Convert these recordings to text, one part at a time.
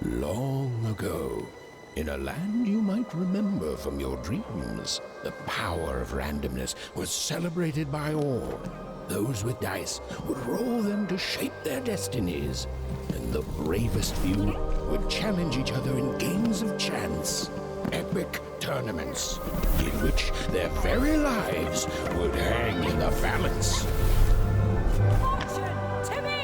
Long ago, in a land you might remember from your dreams, the power of randomness was celebrated by all. Those with dice would roll them to shape their destinies, and the bravest few would challenge each other in games of chance. Epic tournaments, in which their very lives would hang in the balance. Fortune to me!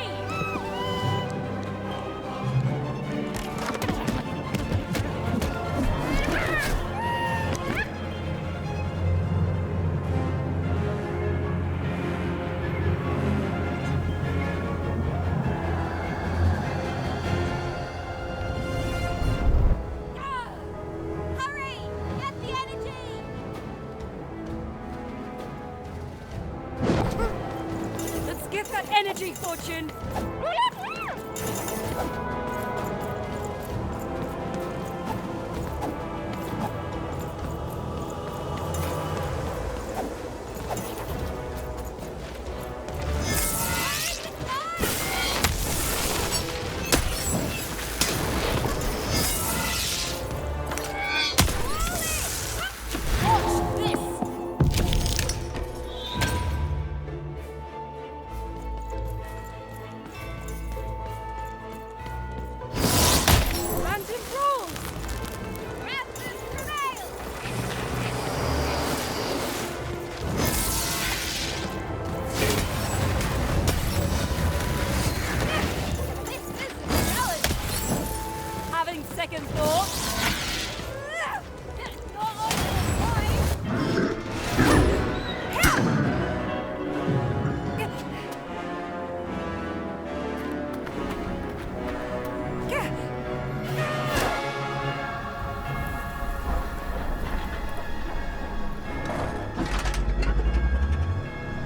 Energy, Fortune! Second thought.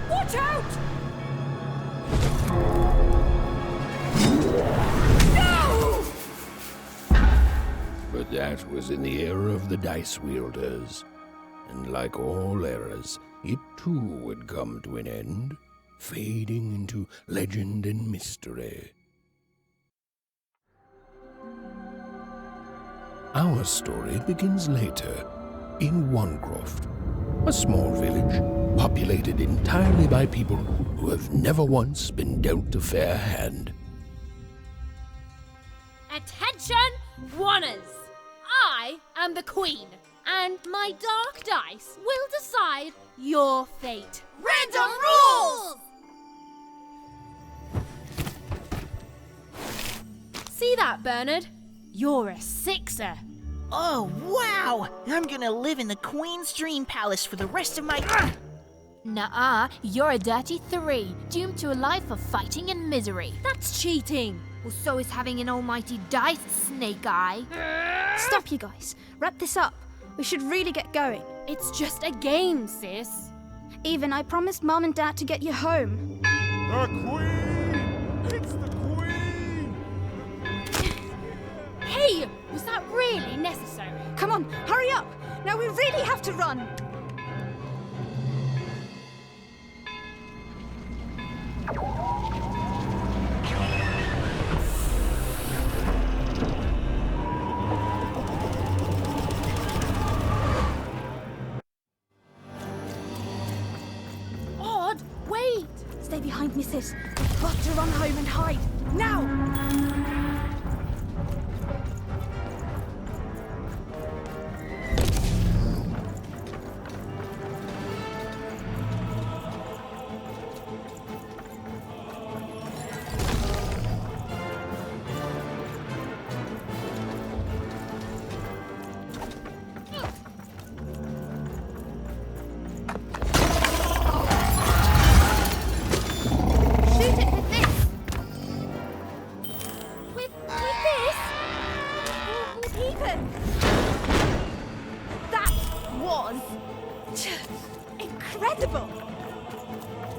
Watch out! But that was in the era of the dice wielders, and like all eras, it too would come to an end, fading into legend and mystery. Our story begins later, in Onecroft, a small village populated entirely by people who have never once been dealt a fair hand. Attention, Wanners! I am the Queen, and my dark dice will decide your fate. Random rules! See that, Bernard? You're a sixer. Oh, wow! I'm gonna live in the Queen's Dream Palace for the rest of my... Nuh-uh, you're a dirty 3, doomed to a life of fighting and misery. That's cheating. Well, so is having an almighty dice, Snake Eye. Stop, you guys. Wrap this up. We should really get going. It's just a game, sis. Even I promised Mom and Dad to get you home. The Queen! It's the Queen! Hey, was that really necessary? Come on, hurry up! Now we really have to run! Odd, wait! Stay behind me, sis. We've got to run home and hide. Now! Incredible!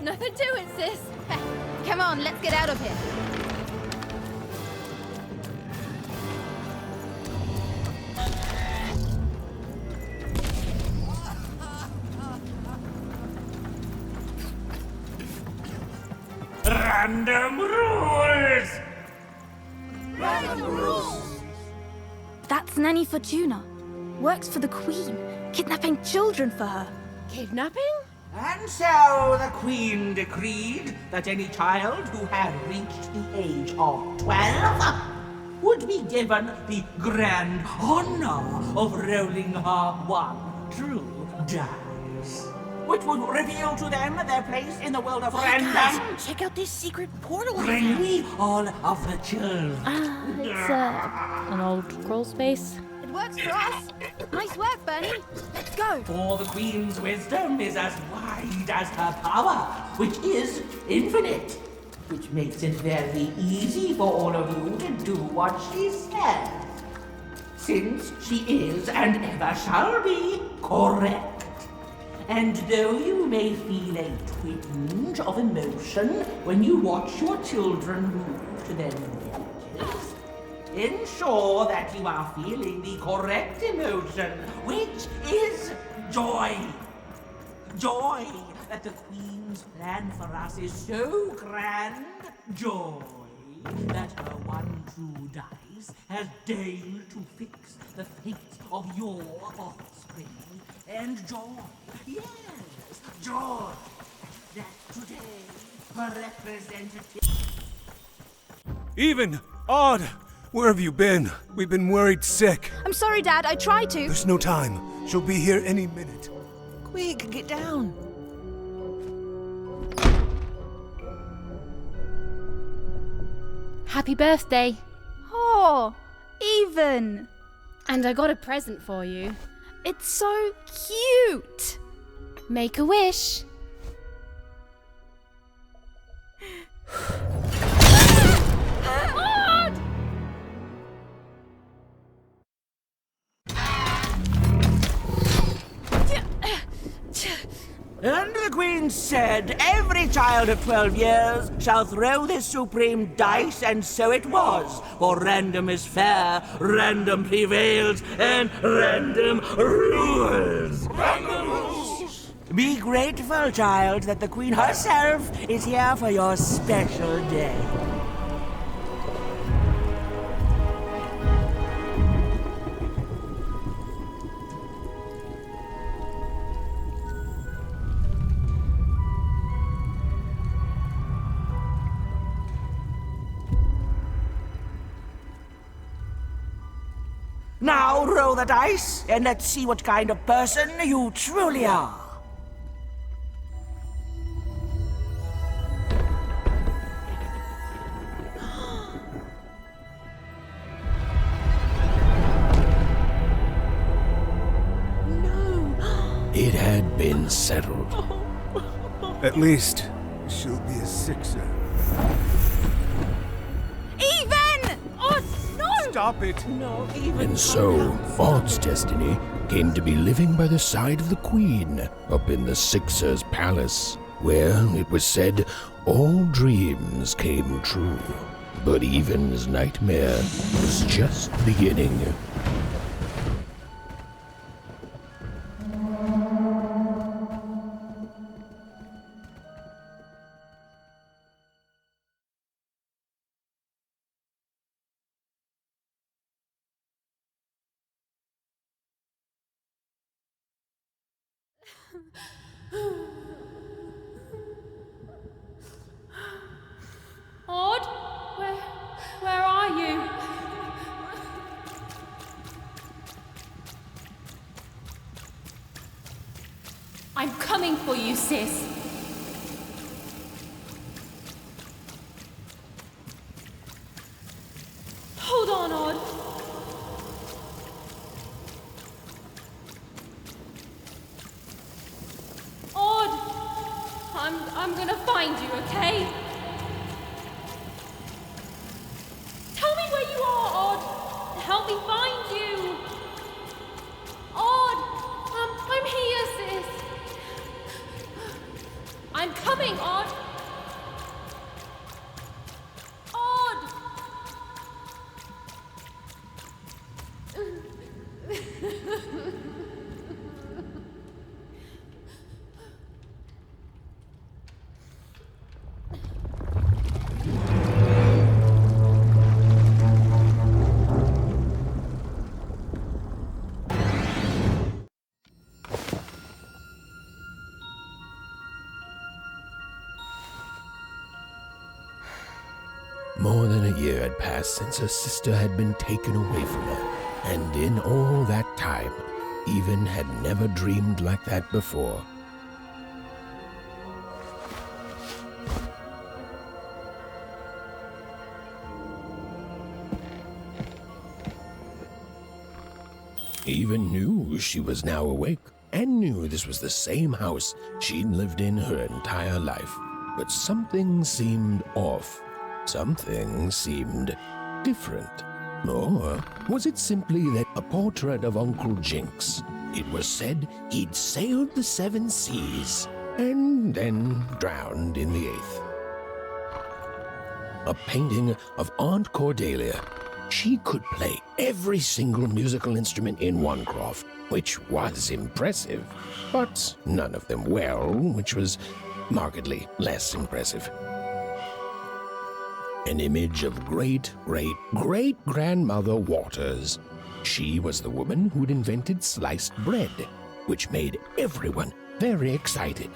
Nothing to it, sis. Come on, let's get out of here. Random rules! Random rules! That's Nanny Fortuna. Works for the Queen, kidnapping children for her. Kidnapping? And so the Queen decreed that any child who had reached the age of 12 would be given the grand honor of rolling her one true dice, which would reveal to them their place in the world of random. Guys, check out this secret portal. Bring me all of the children. It's an old crawl space. It works for us. Nice work, Bernie. Let's go. For the Queen's wisdom is as wide as her power, which is infinite, which makes it very easy for all of you to do what she says, since she is and ever shall be correct. And though you may feel a twinge of emotion when you watch your children move to their new villages, ensure that you are feeling the correct emotion, which is joy. Joy that the Queen's plan for us is so grand. Joy that her one true dice has deigned to fix the fate of your offspring. And joy, yes, joy that today her representative... Even! Odd! Where have you been? We've been worried sick. I'm sorry, Dad. I tried to. There's no time. She'll be here any minute. Quick, get down. Happy birthday. Oh, Even. And I got a present for you. It's so cute. Make a wish. And the Queen said, every child of 12 years shall throw this supreme dice, and so it was. For random is fair, random prevails, and random rules. Random rules! Be grateful, child, that the Queen herself is here for your special day. Now roll the dice, and let's see what kind of person you truly are. It had been settled. At least, she'll be a sixer. Even! Oh, no! Stop it! And so, Odd's destiny came to be living by the side of the Queen up in the Sixer's palace, where, it was said, all dreams came true. But Even's nightmare was just beginning. Odd? Where are you? I'm coming for you, sis. Hold on, Odd. Odd! I'm gonna find you, okay? Tell me where you are, Odd! Help me find you! Odd! I'm here, sis! I'm coming, Odd! Odd! More than a year had passed since her sister had been taken away from her, and in all that time, Even had never dreamed like that before. Even knew she was now awake, and knew this was the same house she'd lived in her entire life. But something seemed off. Something seemed different. Or was it simply that a portrait of Uncle Jinx? It was said he'd sailed the 7 seas and then drowned in the 8th. A painting of Aunt Cordelia. She could play every single musical instrument in Onecroft, which was impressive, but none of them well, which was markedly less impressive. An image of great-great-great-grandmother Waters. She was the woman who'd invented sliced bread, which made everyone very excited.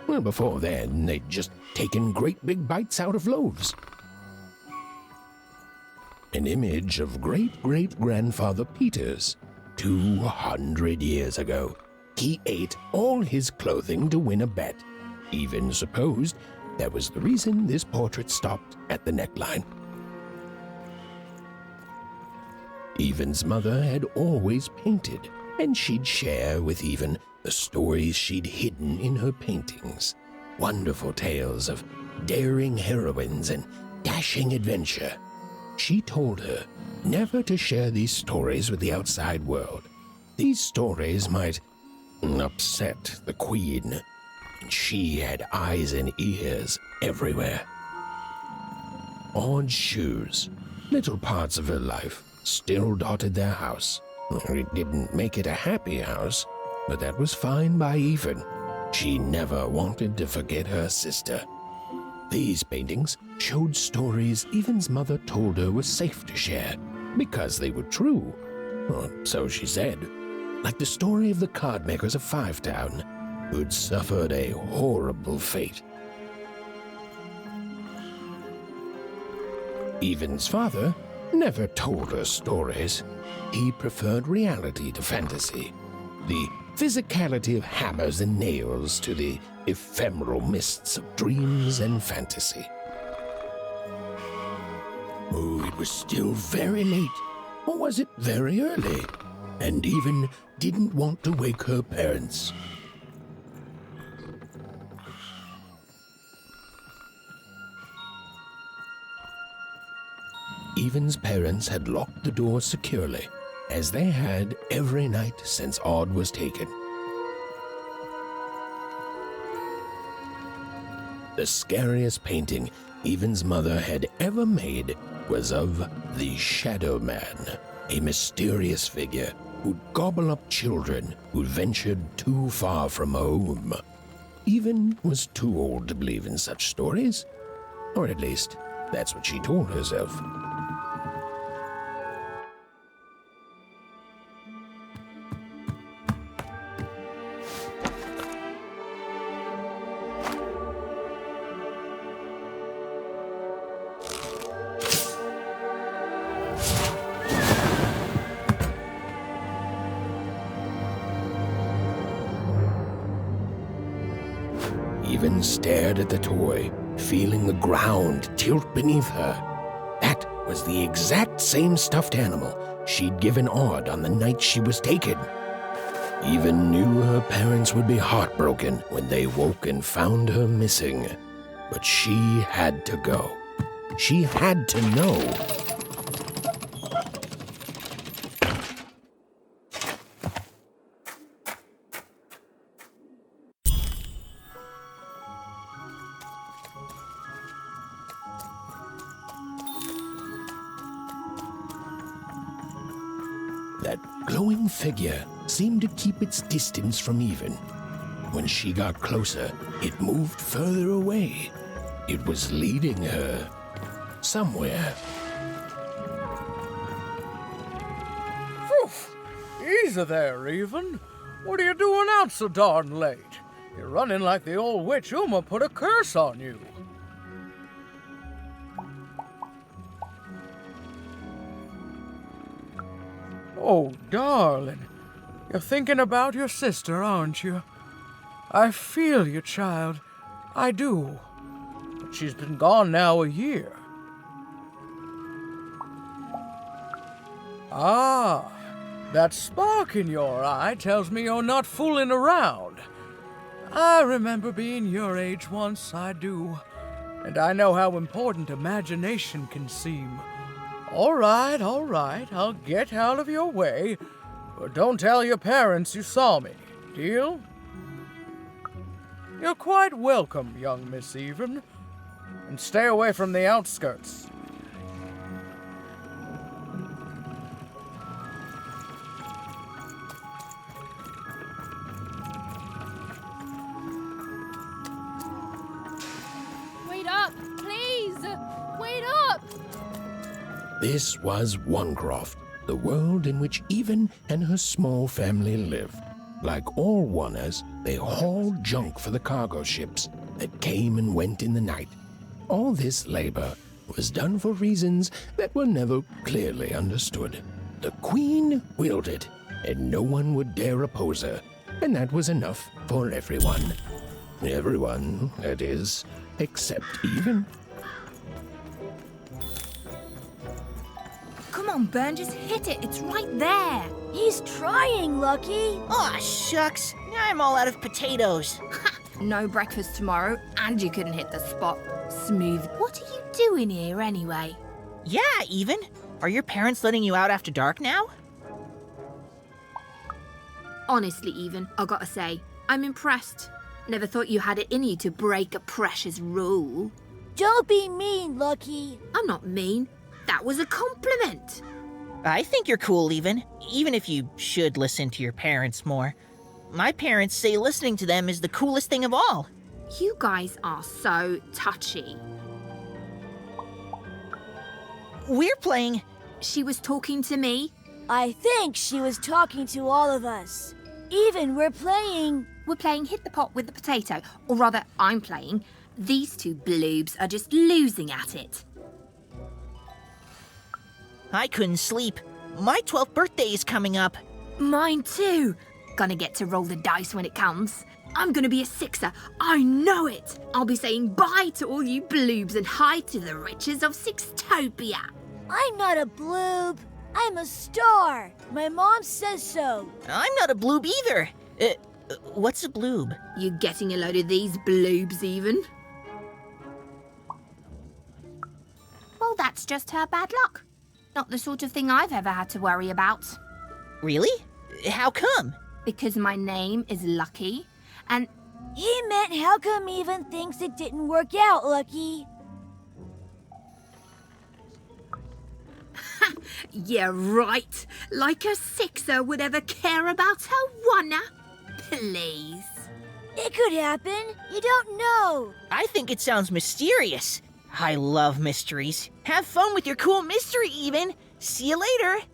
Well, before then, they'd just taken great big bites out of loaves. An image of great-great-grandfather Peters. 200 years ago, he ate all his clothing to win a bet. Even supposed that was the reason this portrait stopped at the neckline. Even's mother had always painted, and she'd share with Even the stories she'd hidden in her paintings. Wonderful tales of daring heroines and dashing adventure. She told her never to share these stories with the outside world. These stories might upset the Queen, and she had eyes and ears everywhere. Odd shoes, little parts of her life, still dotted their house. It didn't make it a happy house, but that was fine by Even. She never wanted to forget her sister. These paintings showed stories Even's mother told her were safe to share, because they were true. Or so she said. Like the story of the card makers of Fivetown, who'd suffered a horrible fate. Even's father never told her stories. He preferred reality to fantasy, the physicality of hammers and nails to the ephemeral mists of dreams and fantasy. Oh, it was still very late, or was it very early? And Even didn't want to wake her parents. Even's parents had locked the door securely, as they had every night since Odd was taken. The scariest painting Even's mother had ever made was of the Shadow Man, a mysterious figure who'd gobble up children who'd ventured too far from home. Even was too old to believe in such stories, or at least that's what she told herself. Even stared at the toy, feeling the ground tilt beneath her. That was the exact same stuffed animal she'd given Odd on the night she was taken. Even knew her parents would be heartbroken when they woke and found her missing. But she had to go. She had to know. That glowing figure seemed to keep its distance from Even. When she got closer, it moved further away. It was leading her somewhere. Phew! Easy there, Even. What are you doing out so darn late? You're running like the old witch Uma put a curse on you. Oh, darling. You're thinking about your sister, aren't you? I feel you, child. I do. But she's been gone now a year. Ah, that spark in your eye tells me you're not fooling around. I remember being your age once, I do. And I know how important imagination can seem. All right, I'll get out of your way. But don't tell your parents you saw me, deal? You're quite welcome, young Miss Even. And stay away from the outskirts. Wait up, please! Wait up! This was Onecroft, the world in which Even and her small family lived. Like all Oners, they hauled junk for the cargo ships that came and went in the night. All this labor was done for reasons that were never clearly understood. The Queen willed it, and no one would dare oppose her, and that was enough for everyone. Everyone, that is, except Even. Come on, Ben, just hit it. It's right there. He's trying, Lucky. Aw, shucks. Now I'm all out of potatoes. No breakfast tomorrow, and you couldn't hit the spot. Smooth. What are you doing here anyway? Yeah, Even. Are your parents letting you out after dark now? Honestly, Even, I gotta say, I'm impressed. Never thought you had it in you to break a precious rule. Don't be mean, Lucky. I'm not mean. That was a compliment. I think you're cool, even if you should listen to your parents more. My parents say listening to them is the coolest thing of all. You guys are so touchy. We're playing... She was talking to me. I think she was talking to all of us. Even we're playing... We're playing Hit the Pot with the Potato. Or rather, I'm playing. These two bloobs are just losing at it. I couldn't sleep. My 12th birthday is coming up. Mine too. Gonna get to roll the dice when it comes. I'm gonna be a sixer. I know it. I'll be saying bye to all you bloobs and hi to the riches of Sixtopia. I'm not a bloob. I'm a star. My mom says so. I'm not a bloob either. What's a bloob? You getting a load of these bloobs, Even? Well, that's just her bad luck. Not the sort of thing I've ever had to worry about. Really? How come? Because my name is Lucky, and... He meant how come Even thinks it didn't work out, Lucky? Yeah, right. Like a sixer would ever care about her oneer. Please. It could happen. You don't know. I think it sounds mysterious. I love mysteries. Have fun with your cool mystery, Even. See you later.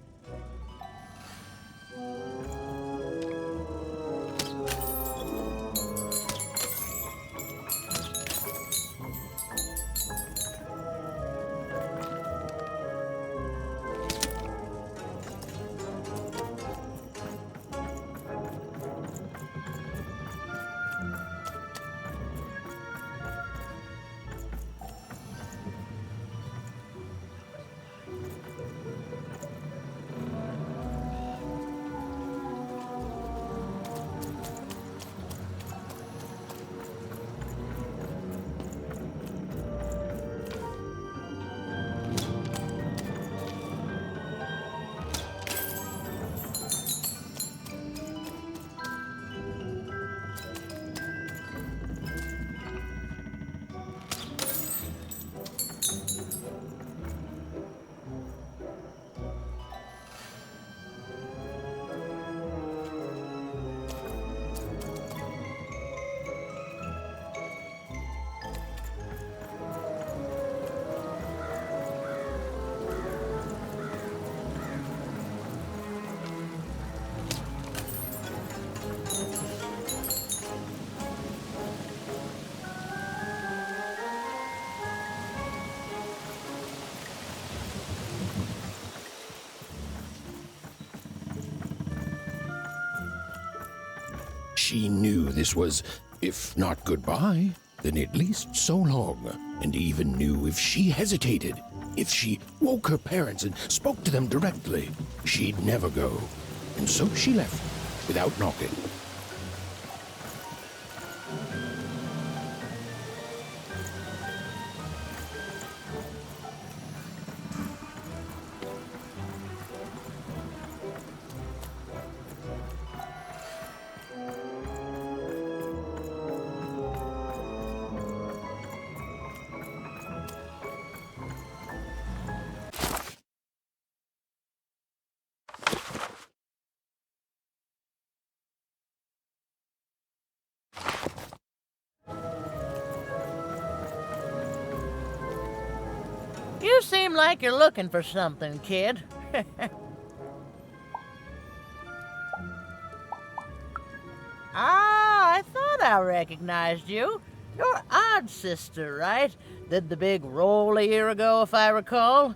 She knew this was, if not goodbye, then at least so long, and even knew if she hesitated, if she woke her parents and spoke to them directly, she'd never go. And so she left, without knocking. You seem like you're looking for something, kid. I thought I recognized you. You're Odd Sister, right? Did the big roll a year ago, if I recall.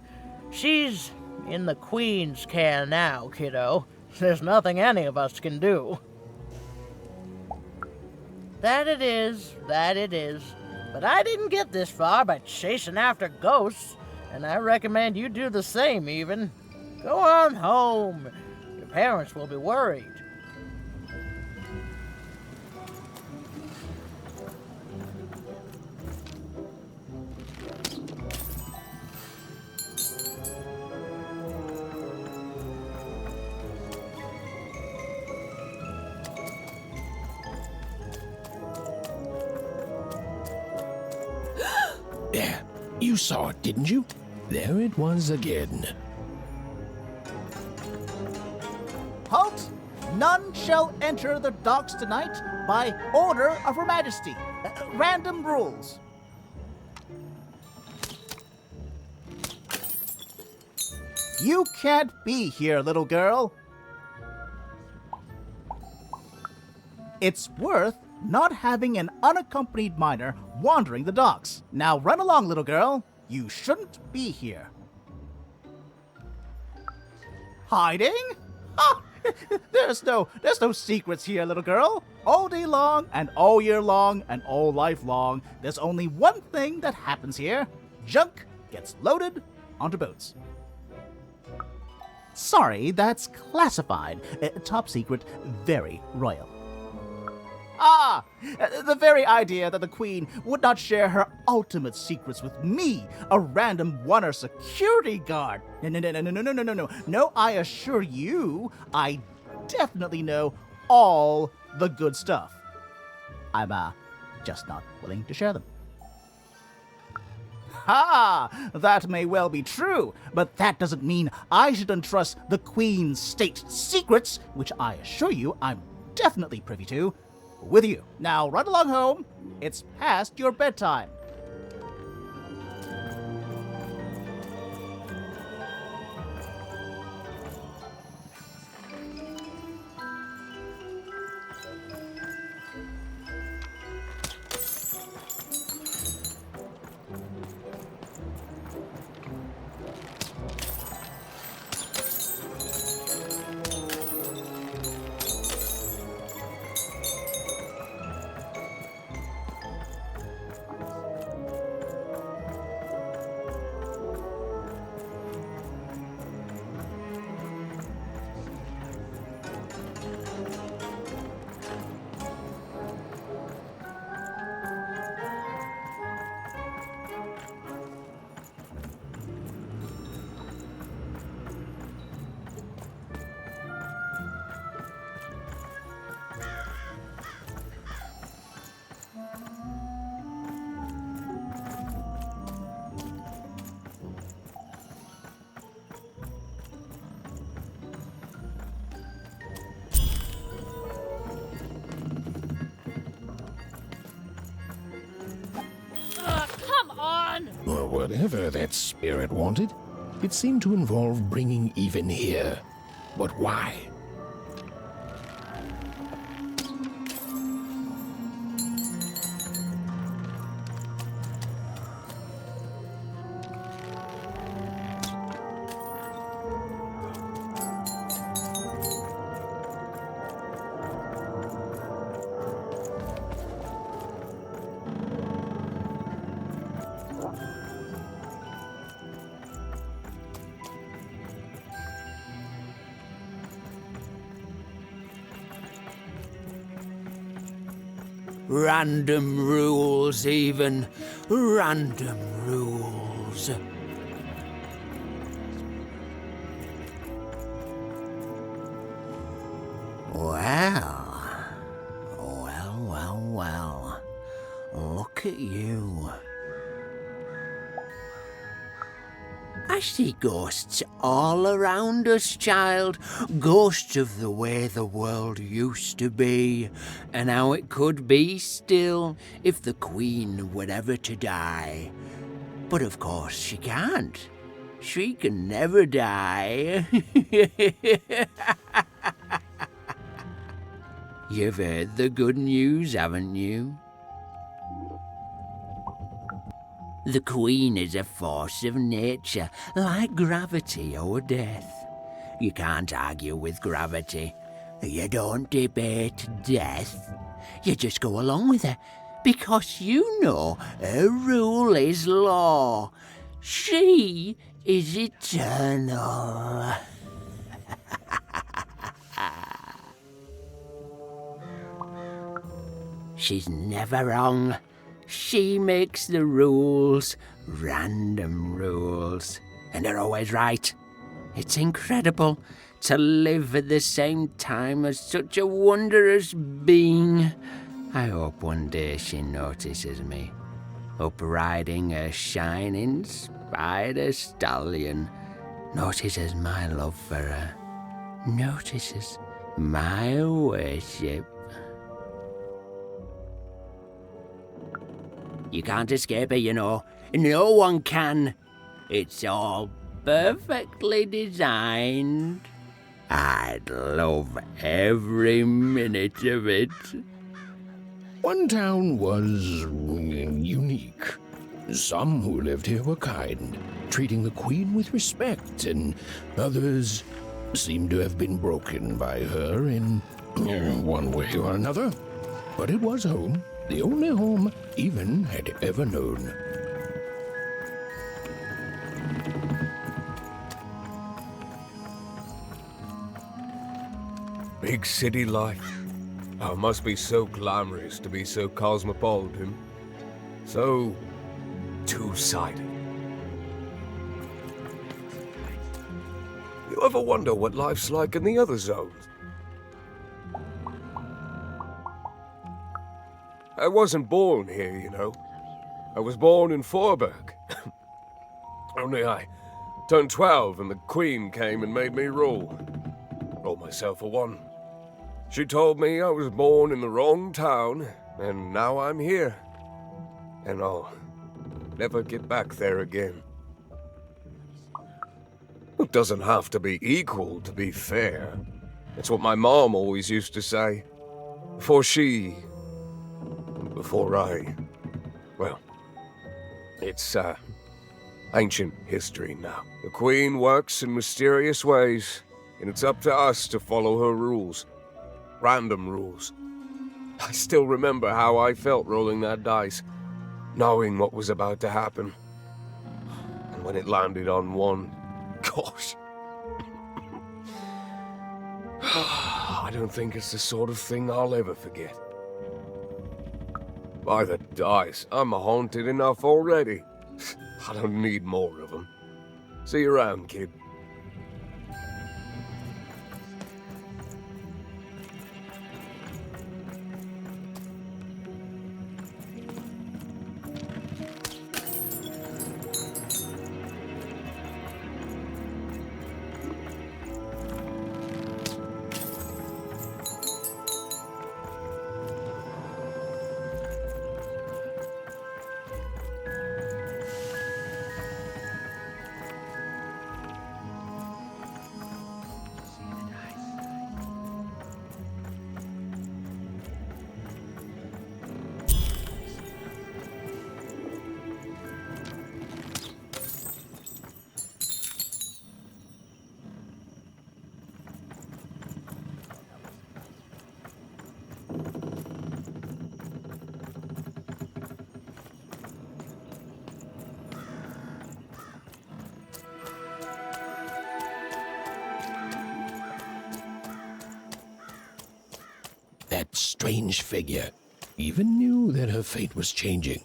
She's in the Queen's care now, kiddo. There's nothing any of us can do. That it is. But I didn't get this far by chasing after ghosts, and I recommend you do the same, even. Go on home. Your parents will be worried. There, you saw it, didn't you? There it was again. Halt! None shall enter the docks tonight by order of Her Majesty. Random rules. You can't be here, little girl. It's worth not having an unaccompanied minor wandering the docks. Now run along, little girl. You shouldn't be here. Hiding? Oh, there's no secrets here, little girl. All day long, and all year long, and all life long, there's only one thing that happens here. Junk gets loaded onto boats. Sorry, that's classified. Top secret, very royal. Ah! The very idea that the Queen would not share her ultimate secrets with me, a random Oner security guard. No. No, I assure you, I definitely know all the good stuff. I'm, just not willing to share them. Ha! That may well be true, but that doesn't mean I should entrust the Queen's state secrets, which I assure you I'm definitely privy to, with you. Now run along home. It's past your bedtime. Or whatever that spirit wanted, it seemed to involve bringing even here. But why? Random rules, even. Random rules. Well. Look at you. I see ghosts all around us, child. Ghosts of the way the world used to be, and how it could be still if the Queen were ever to die. But of course she can't. She can never die. You've heard the good news, haven't you? The Queen is a force of nature, like gravity or death. You can't argue with gravity. You don't debate death. You just go along with her, because you know her rule is law. She is eternal. She's never wrong. She makes the rules, random rules, and they're always right. It's incredible to live at the same time as such a wondrous being. I hope one day she notices me, up riding a shining spider stallion, notices my love for her, notices my worship. You can't escape her, you know. No one can. It's all perfectly designed. I'd love every minute of it. One town was unique. Some who lived here were kind, treating the Queen with respect, and others seemed to have been broken by her in one way or another. But it was home. The only home Even had ever known. Big city life. Oh, it must be so glamorous to be so cosmopolitan. So two-sided. You ever wonder what life's like in the other zones? I wasn't born here, you know. I was born in Forberg. Only I turned 12 and the Queen came and made me rule. Roll myself a one. She told me I was born in the wrong town, and now I'm here. And I'll never get back there again. It doesn't have to be equal to be fair. That's what my mom always used to say. Before I... Well, it's, ancient history now. The Queen works in mysterious ways, and it's up to us to follow her rules. Random rules. I still remember how I felt rolling that dice, knowing what was about to happen. And when it landed on one, gosh. I don't think it's the sort of thing I'll ever forget. By the dice, I'm haunted enough already. I don't need more of them. See you around, kid. That strange figure. even knew that her fate was changing,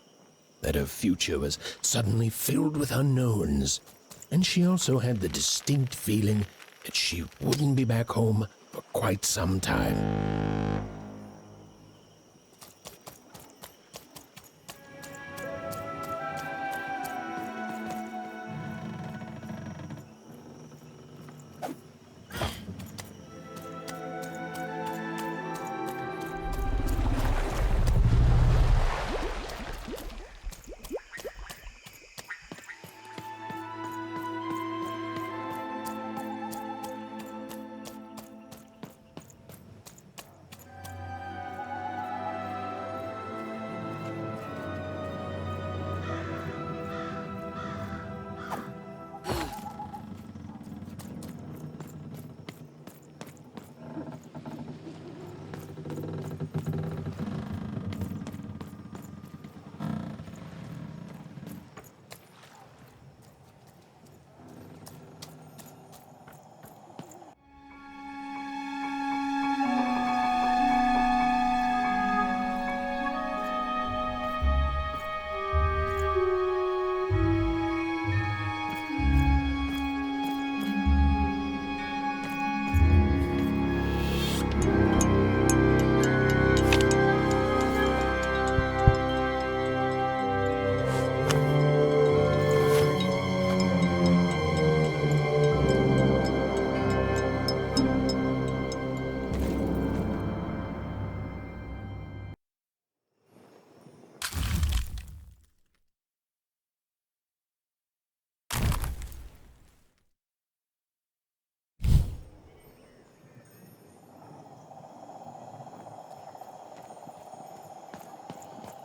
that her future was suddenly filled with unknowns, and she also had the distinct feeling that she wouldn't be back home for quite some time.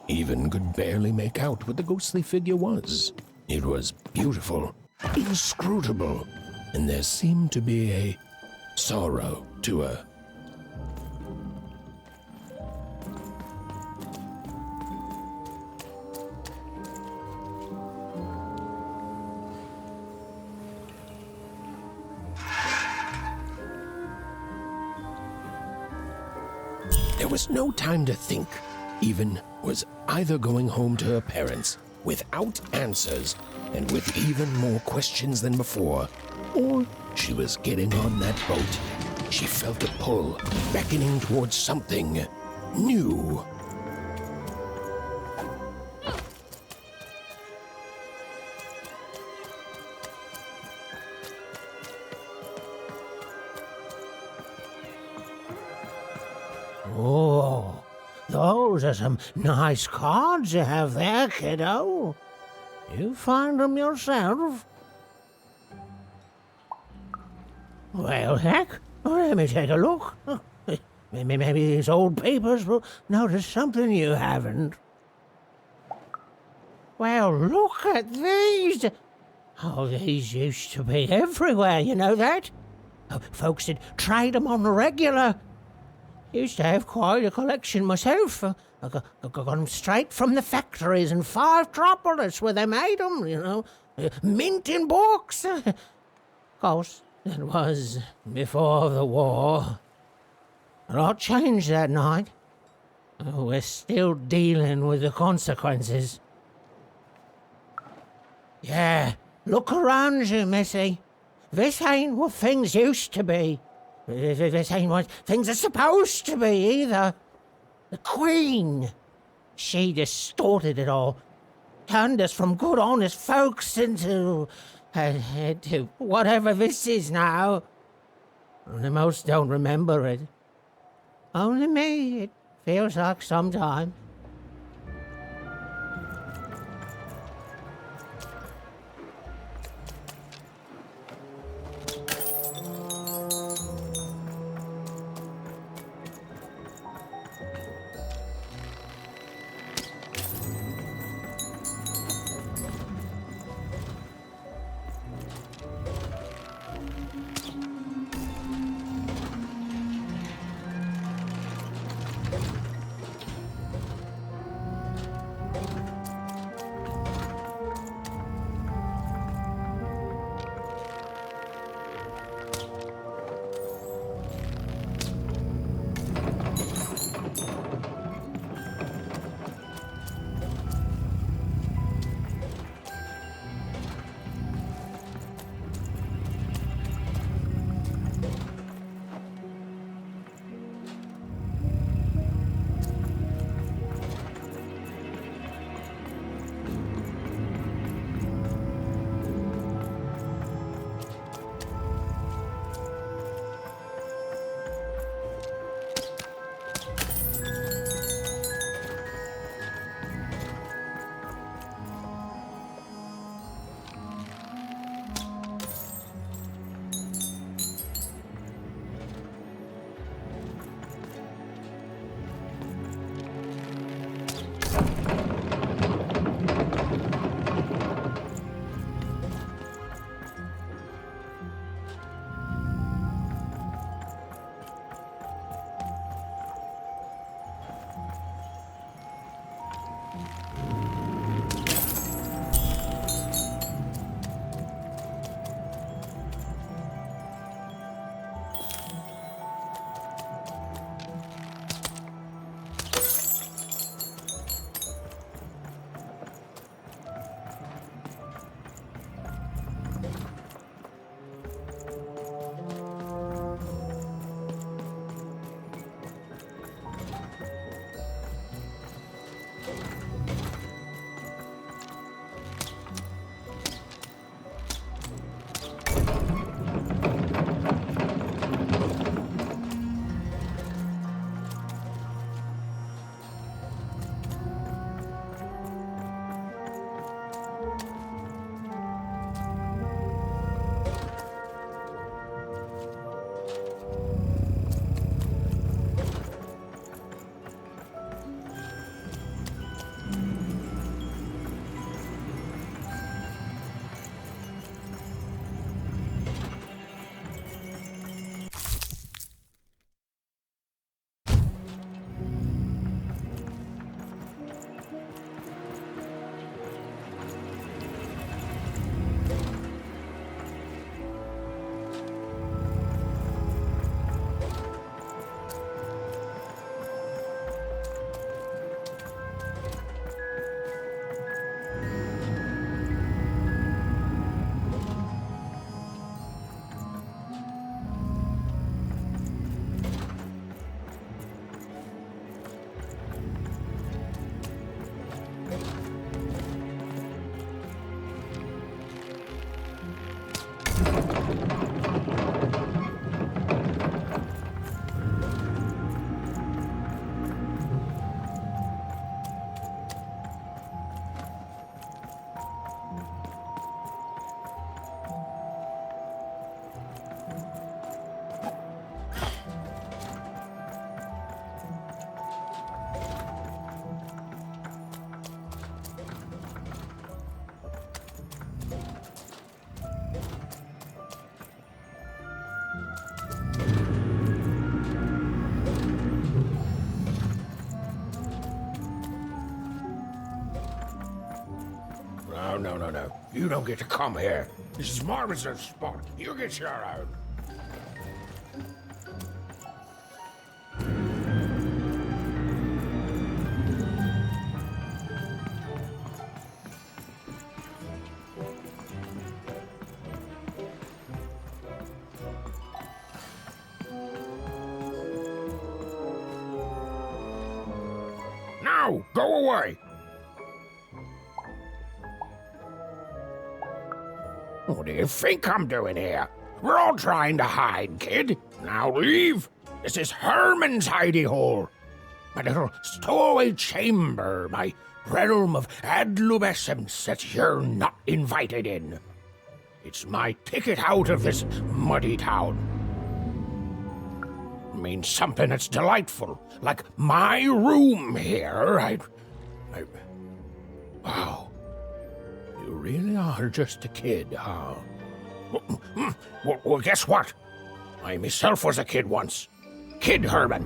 Even could barely make out what the ghostly figure was. It was beautiful, inscrutable, and there seemed to be a sorrow to her. There was no time to think. Even was either going home to her parents without answers and with even more questions than before, or she was getting on that boat. She felt a pull, beckoning towards something new. Oh, those are some nice cards you have there, kiddo. You find them yourself? Well, heck, let me take a look. Maybe these old papers will notice something you haven't. Well, look at these. Oh, these used to be everywhere, you know that? Folks would trade them on the regular. Used to have quite a collection myself. I got them straight from the factories in 5 Tropolis where they made them, you know. Mint in books. Of course, that was before the war. A lot changed that night. We're still dealing with the consequences. Yeah, look around you, Missy. This ain't what things used to be. This ain't what things are supposed to be, either. The Queen, she distorted it all. Turned us from good, honest folks into whatever this is now. Only most don't remember it. Only me, it feels like sometimes. No. You don't get to come here. This is my reserved spot. You get your own. Now, go away. What do you think I'm doing here? We're all trying to hide, kid. Now leave. This is Herman's hidey hole. My little stowaway chamber, my realm of adolescence that you're not invited in. It's my ticket out of this muddy town. It means something that's delightful, like my room here. Wow. You really are just a kid, huh? Well, guess what? I myself was a kid once. Kid Herman.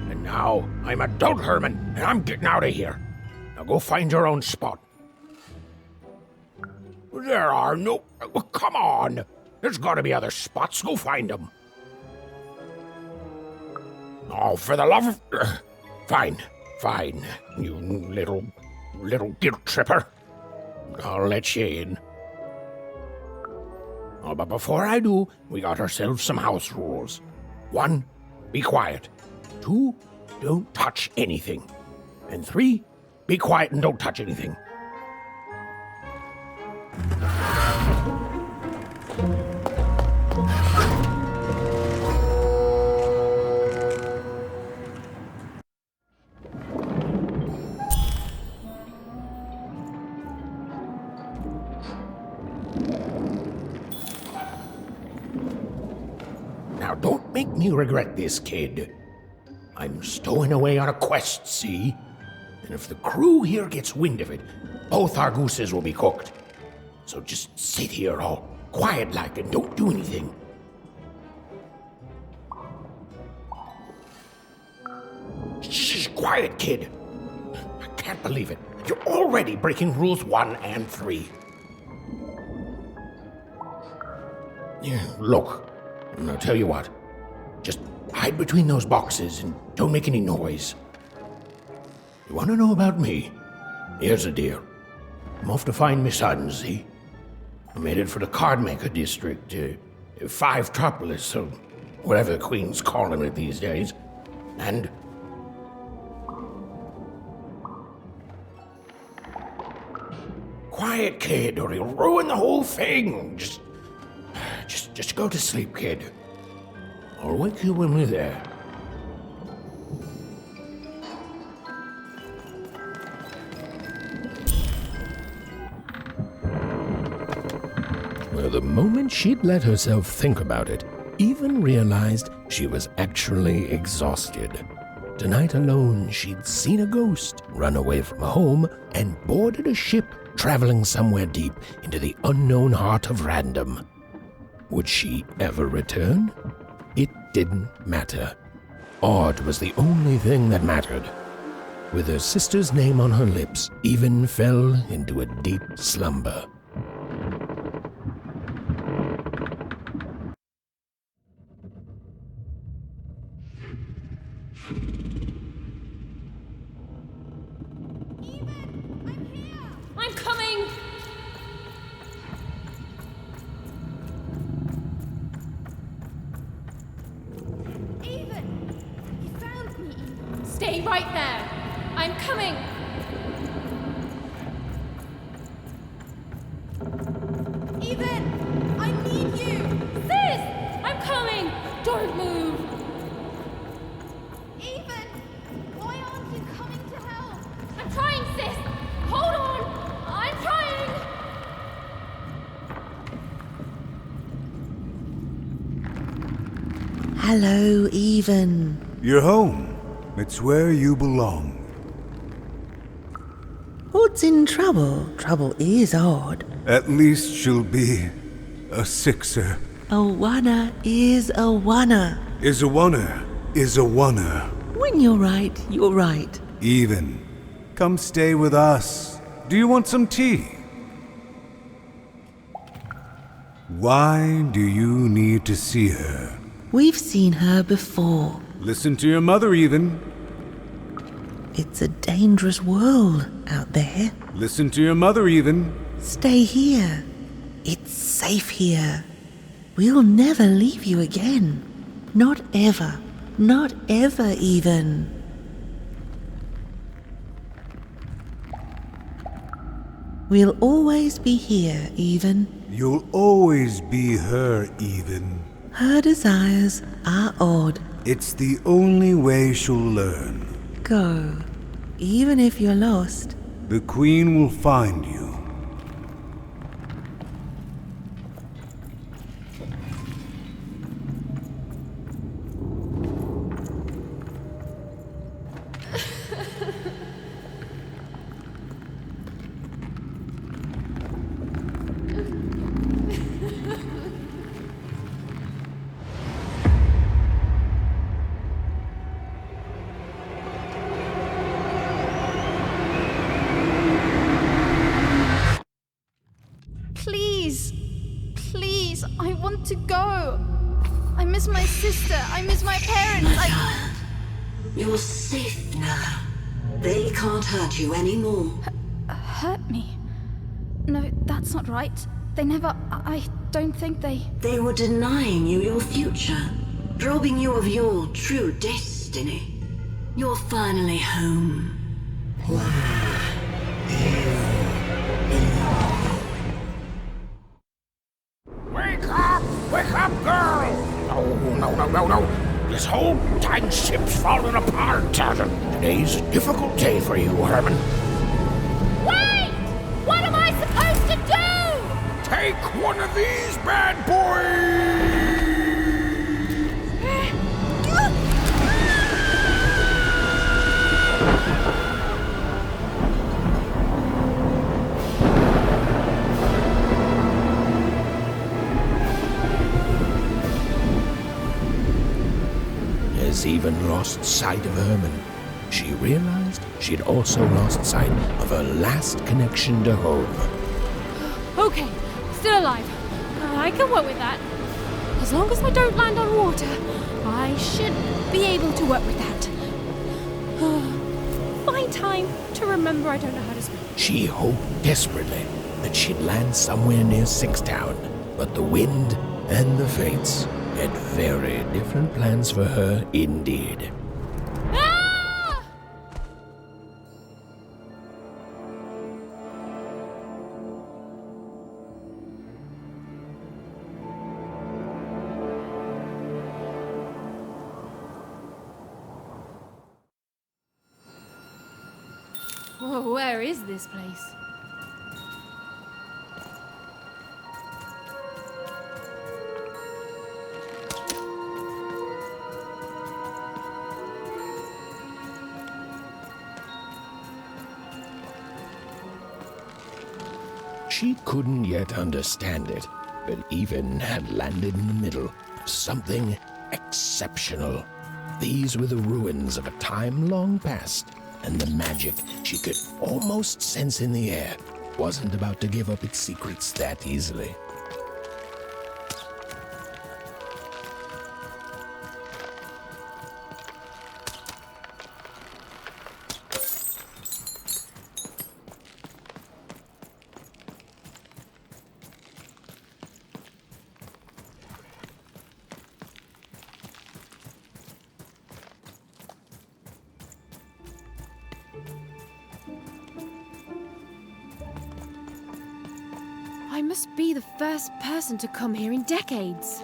And now I'm adult Herman, and I'm getting out of here. Now go find your own spot. There are no... Well, come on. There's got to be other spots. Go find them. Oh, for the love of... Fine. You little guilt tripper. I'll let you in. Oh, but before I do, we got ourselves some house rules. 1, be quiet. 2, don't touch anything. And 3, be quiet and don't touch anything. Now, don't make me regret this, kid. I'm stowing away on a quest, see? And if the crew here gets wind of it, both our gooses will be cooked. So just sit here all quiet-like and don't do anything. Shh, quiet, kid. I can't believe it. You're already breaking rules 1 and 3. Yeah, look, and I'll tell you what. Just hide between those boxes and don't make any noise. You want to know about me? Here's the deal. I'm off to find my son, see? I'm headed for the Cardmaker district, 5-tropolis, so whatever the Queen's calling it these days. And... Quiet, kid, or you'll ruin the whole thing. Just go to sleep, kid. I'll wake you when we're there. Well, the moment she'd let herself think about it, even realized she was actually exhausted. Tonight alone, she'd seen a ghost, run away from home, and boarded a ship traveling somewhere deep into the unknown heart of random. Would she ever return? It didn't matter. Odd was the only thing that mattered. With her sister's name on her lips, Even fell into a deep slumber. I'm coming! Even! You found me! Stay right there! I'm coming! Even! I need you! Sis! I'm coming! Don't move! Even! Why aren't you coming to help? I'm trying, sis! Hold on! I'm trying! Hello, Even. You're home. It's where you belong. What's in trouble? Trouble is odd. At least she'll be a sixer. A wanna is a wanna. Is a oner, is a oner. When you're right, you're right. Even. Come stay with us. Do you want some tea? Why do you need to see her? We've seen her before. Listen to your mother, even. It's a dangerous world out there. Listen to your mother, even. Stay here. It's safe here. We'll never leave you again. Not ever. Not ever, even. We'll always be here, even. You'll always be her, even. Her desires are odd. It's the only way she'll learn. Go. Even if you're lost. The Queen will find you. Please, I want to go. I miss my sister. I miss my parents. You're safe now. They can't hurt you anymore. Hurt me? No, that's not right. They never... I don't think they... They were denying you your future, robbing you of your true destiny. You're finally home. Wake up, girl! No. This whole time ship's falling apart. Today's a difficult day for you, Herman. Wait! What am I supposed to do? Take one of these bad boys! Has even lost sight of Herman. She realized she'd also lost sight of her last connection to home. Okay, still alive. I can work with that. As long as I don't land on water, I should be able to work with that. Find time to remember I don't know how to swim. She hoped desperately that she'd land somewhere near Sixtown, but the wind and the fates had very different plans for her indeed. Ah! Whoa, where is this place? She couldn't yet understand it, but even had landed in the middle of something exceptional. These were the ruins of a time long past, and the magic she could almost sense in the air wasn't about to give up its secrets that easily. I must be the first person to come here in decades.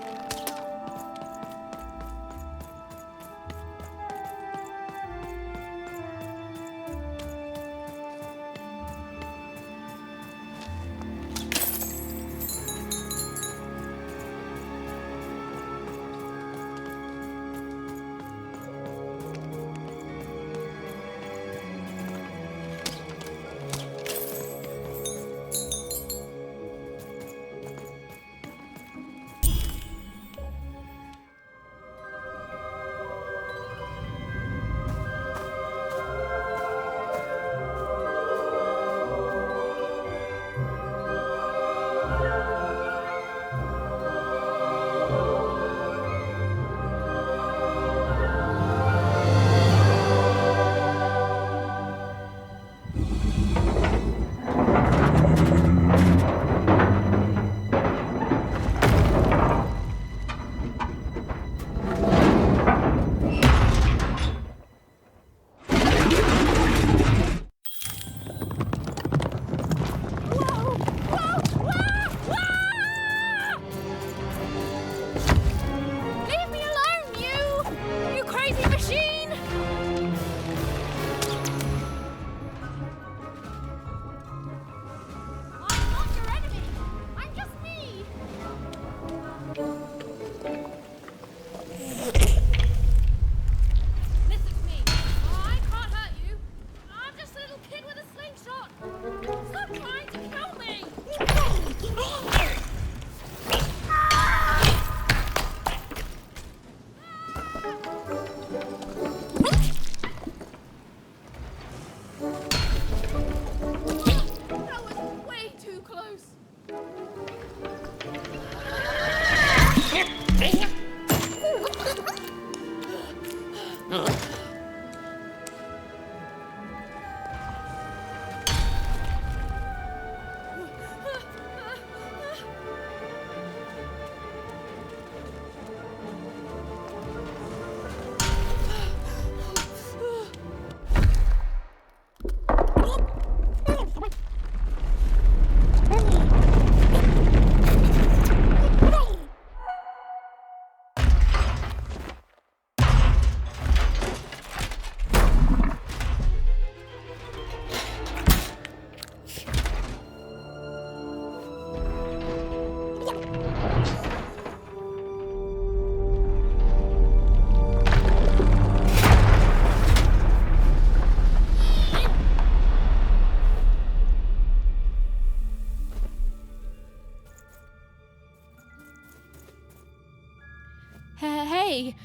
Hey,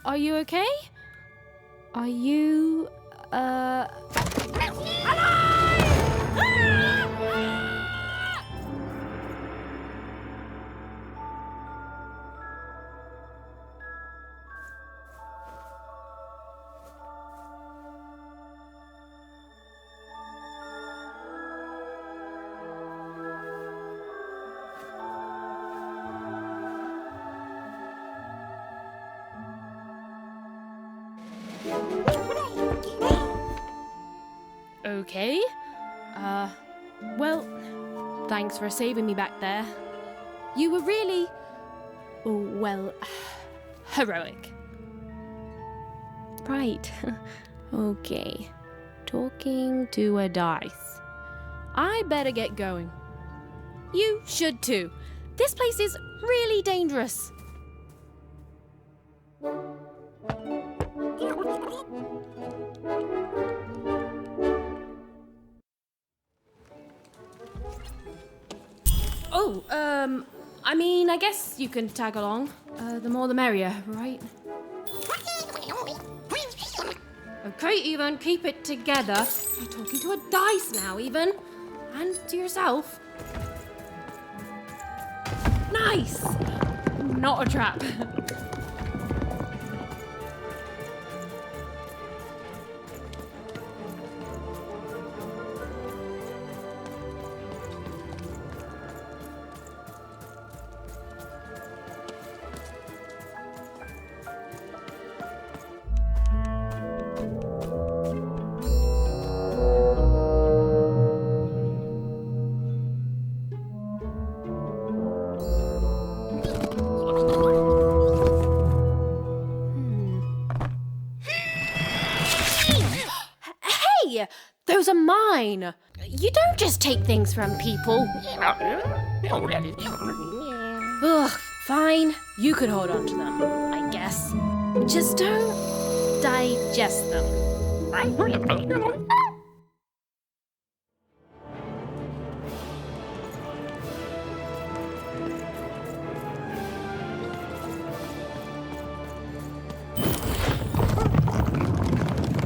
are you okay? Are you, okay? Well, thanks for saving me back there. You were really, well, heroic. Right. Okay. Talking to a dice. I better get going. You should too. This place is really dangerous. Oh, I mean, I guess you can tag along. The more the merrier, right? Okay, Ethan, keep it together. You're talking to a dice now, Ethan. And to yourself. Nice! Not a trap. Those are mine. You don't just take things from people. Ugh, fine. You could hold on to them, I guess. Just don't digest them.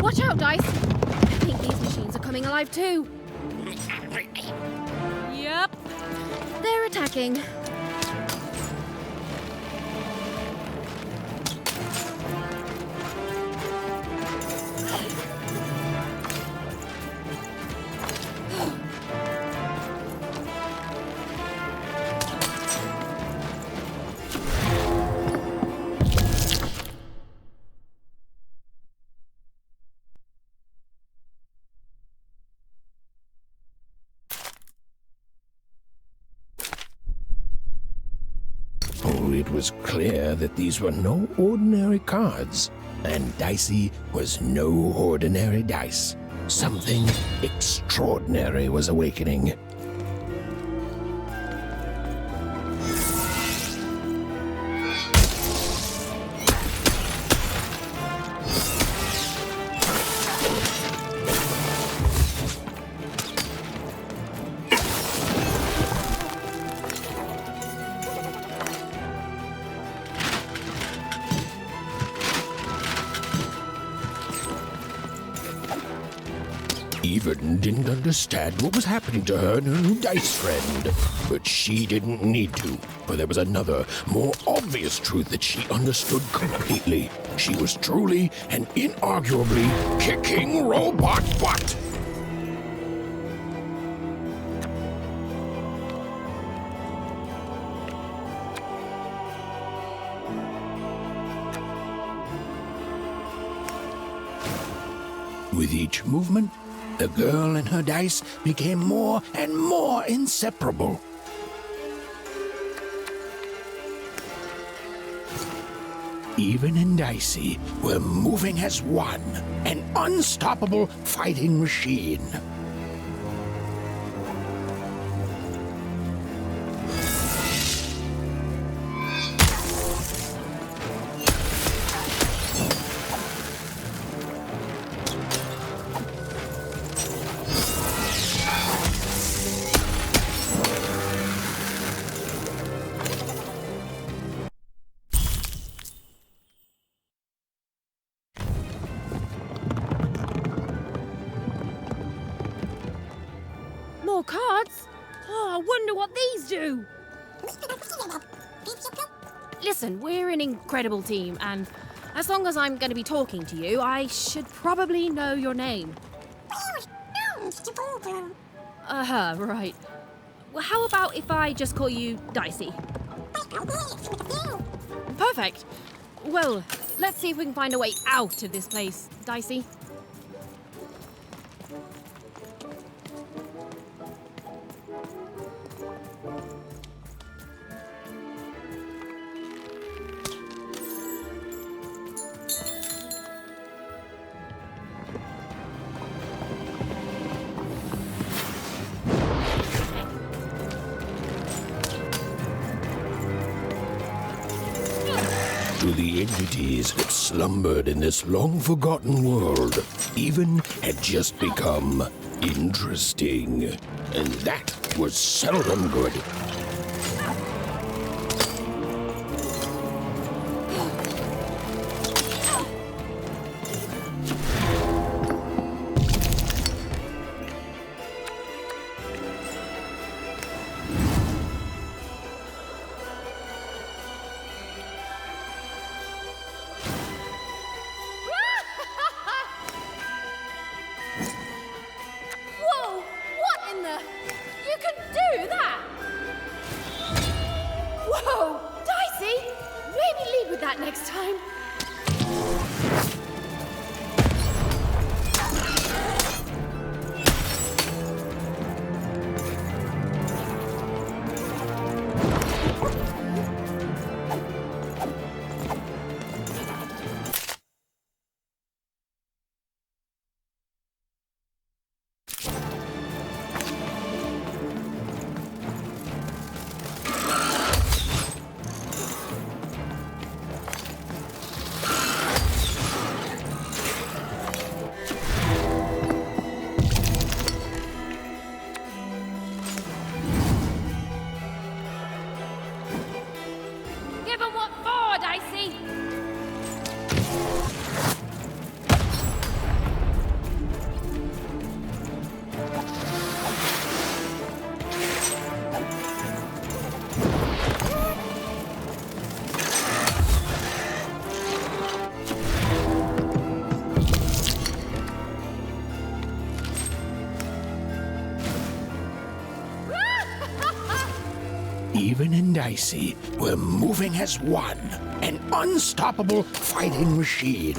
Watch out, Dice. I think these machines are coming alive too. Yep. They're attacking. It was clear that these were no ordinary cards, and Dicey was no ordinary dice. Something extraordinary was awakening. Even didn't understand what was happening to her and her new dice friend. But she didn't need to, for there was another, more obvious truth that she understood completely. She was truly and inarguably kicking robot butt. With each movement, the girl and her dice became more and more inseparable. Even and Dicey were moving as one, an unstoppable fighting machine. More cards? Oh, I wonder what these do. Listen, we're an incredible team, and as long as I'm going to be talking to you, I should probably know your name. Right. Well, how about if I just call you Dicey? Perfect. Well, let's see if we can find a way out of this place, Dicey. To the entities that slumbered in this long-forgotten world, even had just become interesting. And that was seldom good. Next time. Even and Dicey were moving as one, an unstoppable fighting machine.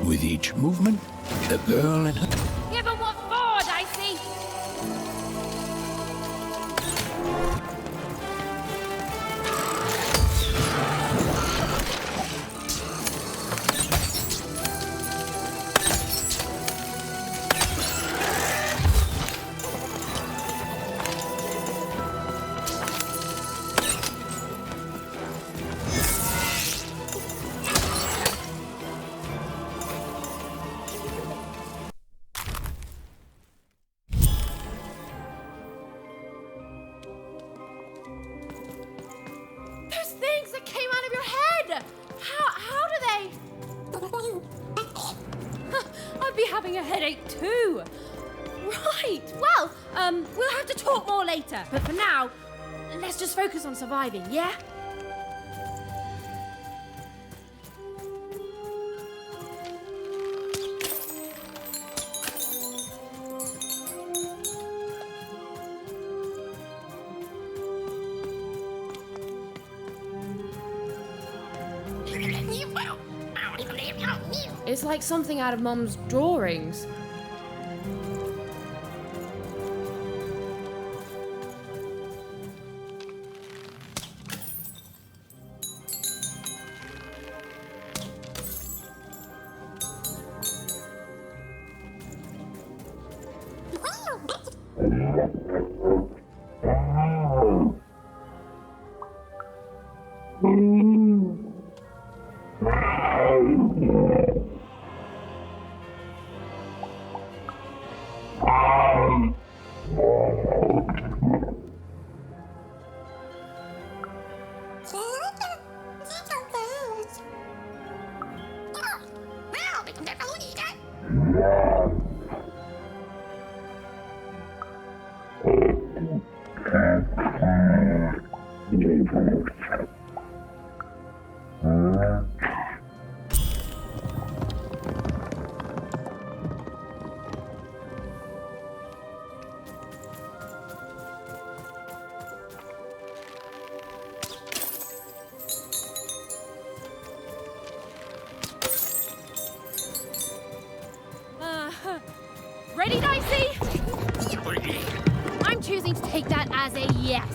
With each movement, the girl and her... Give her what for, Dicey! good! How do they... I'd be having a headache too. Right, well, we'll have to talk more later. But for now, let's just focus on surviving, yeah? It's like something out of Mum's drawings. Ready, Dicey? I'm choosing to take that as a yes.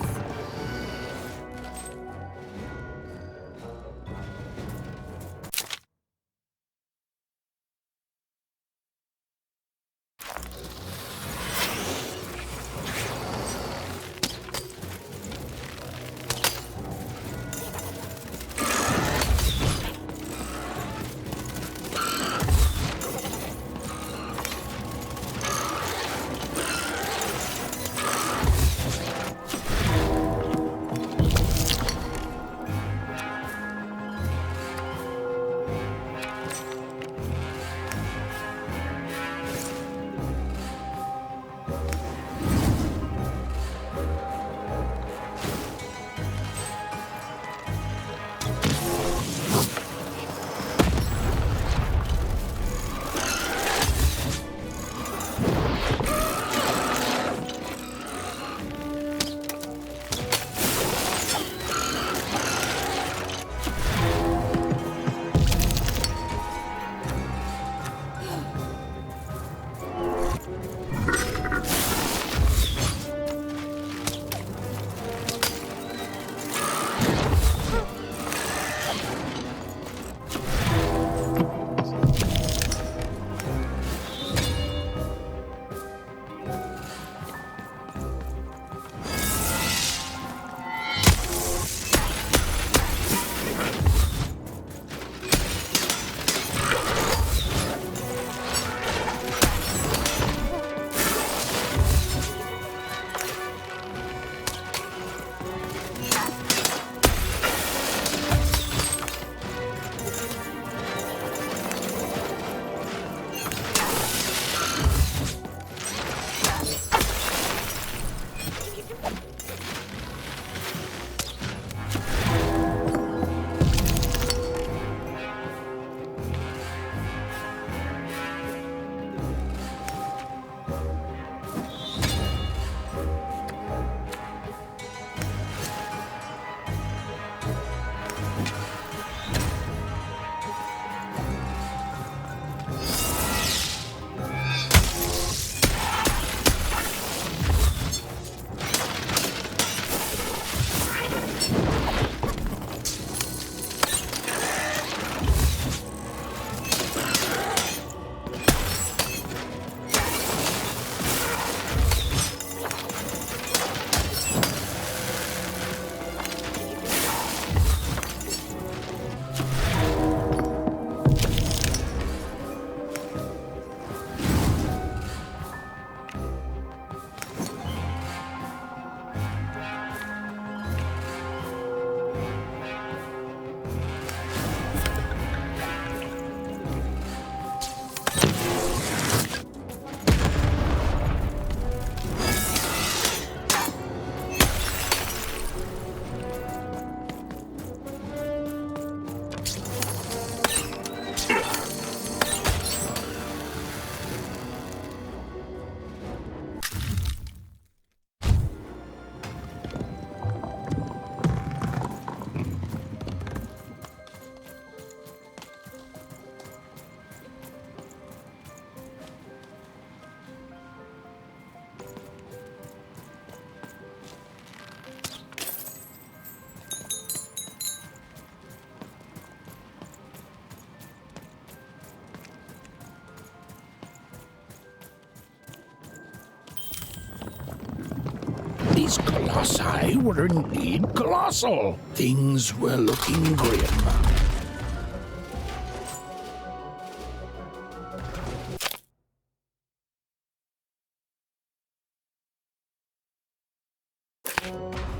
These colossi were indeed colossal. Things were looking grim.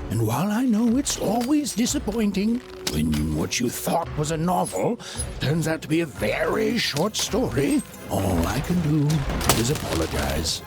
And while I know it's always disappointing when what you thought was a novel turns out to be a very short story, all I can do is apologize.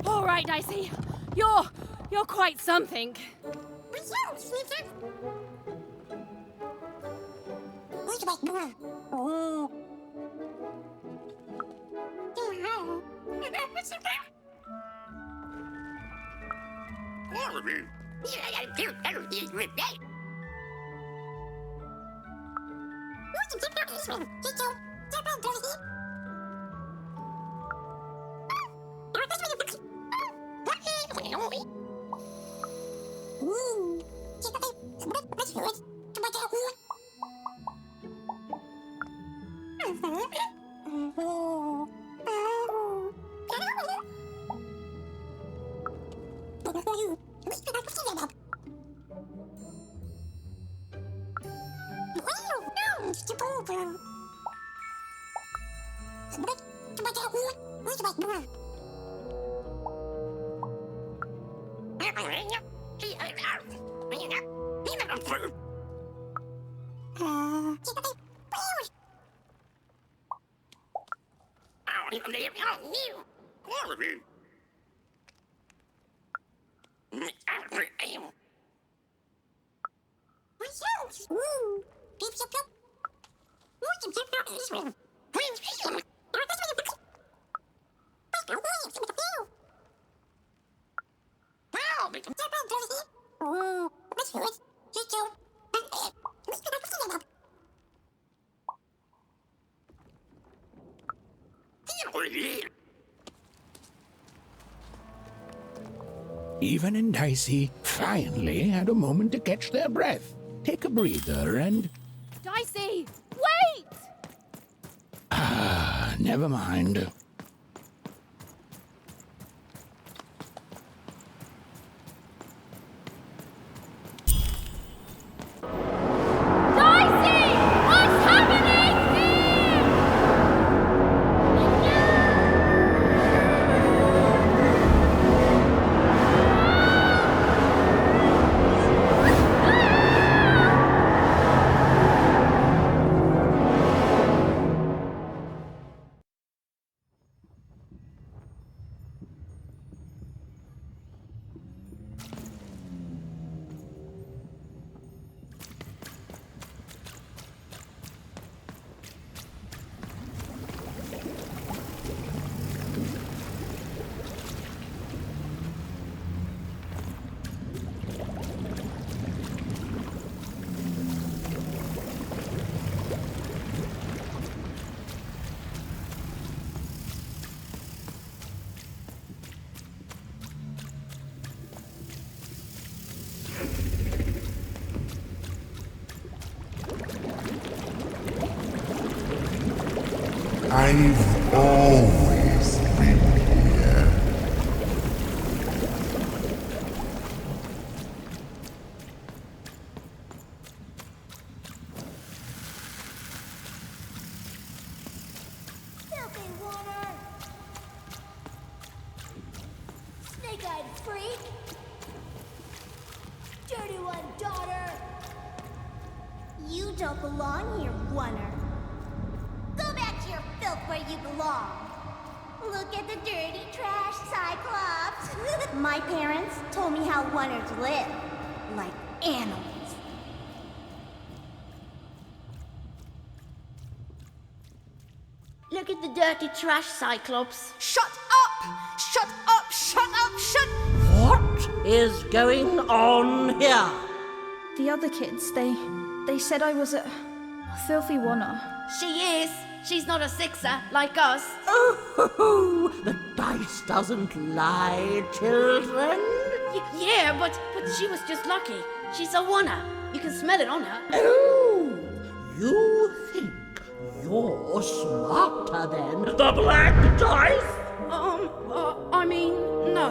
All right, Dicey. You're quite something. Even and Dicey finally had a moment to catch their breath, take a breather, and... Dicey, wait! Never mind. I've always been here. Filthy water! Snake-eyed freak! Dirty one, daughter! You don't belong here, Oner. Go back to your filth where you belong. Look at the dirty trash, Cyclops. My parents told me how Oners live. Like animals. Look at the dirty trash, Cyclops. Shut up! Shut up! Shut up! Shut... What is going on here? The other kids, they said I was a filthy Oner. She is. She's not a sixer like us. Oh, the dice doesn't lie, children. Yeah, but she was just lucky. She's a Oner. You can smell it on her. Oh, you think you're smarter than the black dice? I mean, no.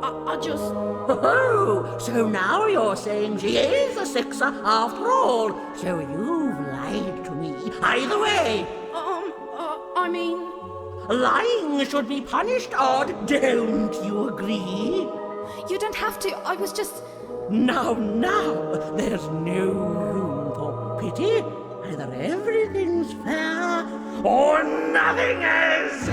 I just... Oh, so now you're saying she is a sixer after all. So you've lied to me. Either way. I mean... Lying should be punished, Odd. Don't you agree? You don't have to. I was just... Now, there's no room for pity. Either everything's fair or nothing is.